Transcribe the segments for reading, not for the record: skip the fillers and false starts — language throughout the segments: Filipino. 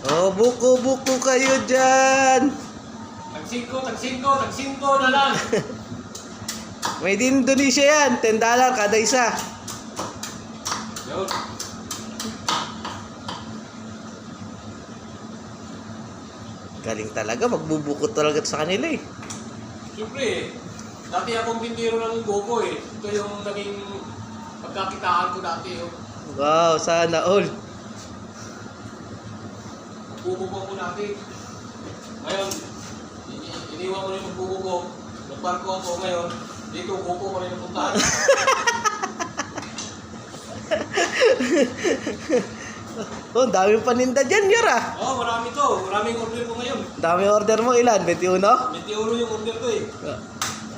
Oh, buko-buko kayo dyan. Tag-5 na lang. Made in Indonesia yan. $10 kada isa. Yun. Galing talaga. Magbubuko talaga sa kanila eh. Siyempre, dati akong bintiro ng buko eh. Ito yung naging pagkakitaan ko dati. Oh. Wow, sana all. Buko ko dati. Ngayon, iniwan ko rin yung buko ko. Nagbarko ako ngayon. Dito, buko ko rin napuntahan. Oh, daming paninda dyan, Yara. Oo, marami to. Maraming order ko ngayon. Dami order mo, ilan? 21? 21 yung order ko eh.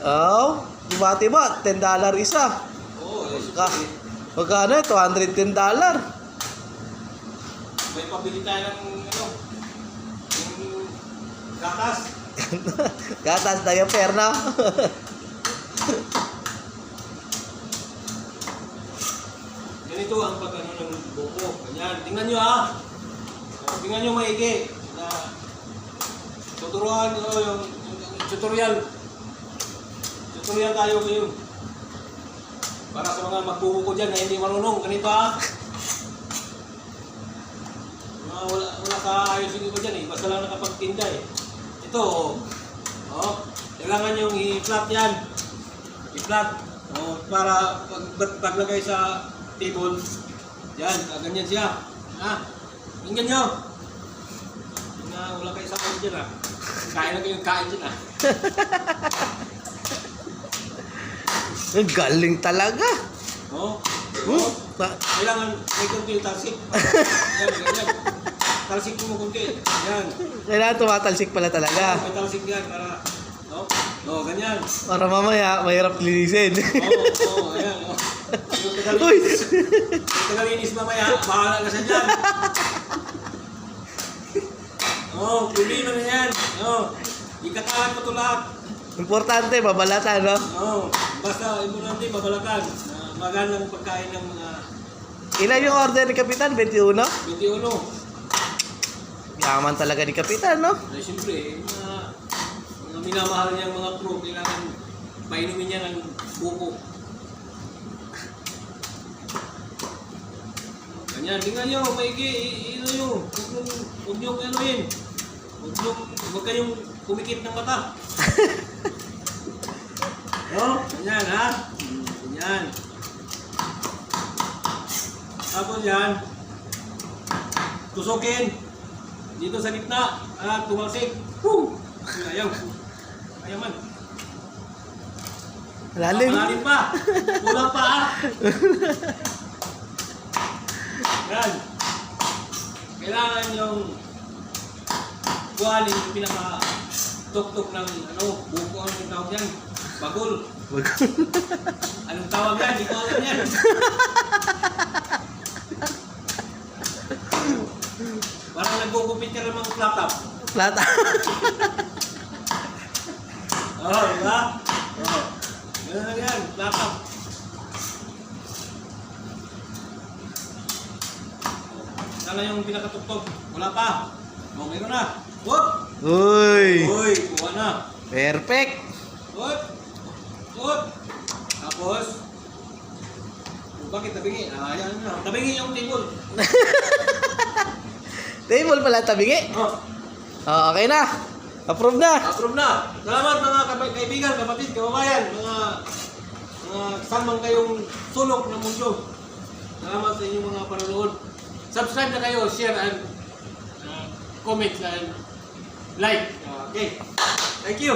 Oh, diba? $10 isa. Oo, eh. Magkano? $210. May pabili tayo ng ano, yung gatas. Gatas tayo, perna. Ganito ang pag-ano ng buko. Ganyan. Tingnan nyo ha. Tingnan nyo maigi. Tuturuan ko yung tutorial. Tutorial tayo ngayon. Para sa mga magbubuko dyan na hindi marunong. Ganito ha. Wala ka ayusin ko dyan eh. Basta lang nakapagtinda eh. Ito oh. Kailangan yung i-flat yan. I-flat. Oh, para paglagay sa table. Yan, ganyan siya. Ha? Tingnan nyo. Wala kayo sa kain dyan ha. Kain na kayong kain dyan ha. Ang galing talaga. Oh. Kailangan may kunti yung talsik. Yan, ganyan. Talsik mo kunti. Yan. Kailangan tumatalsik pala talaga. May talsik yan para... Oh, ganyan. Para mamaya, mahirap linisin. Oo, ayan. Oh. Uy! Yung tagalinis mamaya, bahala ka sa dyan. Problema na yan. Ikakalat mo ito lahat. Importante, babalatan, no? Basta importante, babalatan. Magandang pagkain ng mga... Ilan yung order ni Kapitan? 21? 21. Yaman talaga ni Kapitan, no? Ay, siyempre, mga minamahal niyang mga crew, kailangan painumin niya ng buko. Ganyan, tingnan nyo, maigi, huwag nyo anuin. Huwag kayong kumikit ng mata. Ganyan ha. Ganyan. Tapos yan, tusukin. Dito sa gitna, tumalsik. Ayaw. Ayaw man. Lalim. Malalim pa. Kulang pa ha. Yan. Kailangan yung buhanin yung pinaka-tuk-tuk ng buko. Anong tawag yan? Bagul. Anong tawag yan? Hindi ko alam yan. Parang nagkukupit ka ng mga flat-top. Plata. Diba? Ganun na yan. Flat-top. Sana yung pinakatuktok. Wala pa. Meron na. Whoop! Uy! Uy, kuha na. Perfect! Whoop! Whoop! Tapos, bakit tabingi? Ayan na. Tabingi yung table. Table pala tabingi. Okay na. Approve na. Approve na. Salamat mga kaibigan, kapatid, kababayan, mga samang kayong sulok ng mundo. Salamat sa inyong mga panonood. Subscribe na kayo, share and comment and like. Okay. Thank you.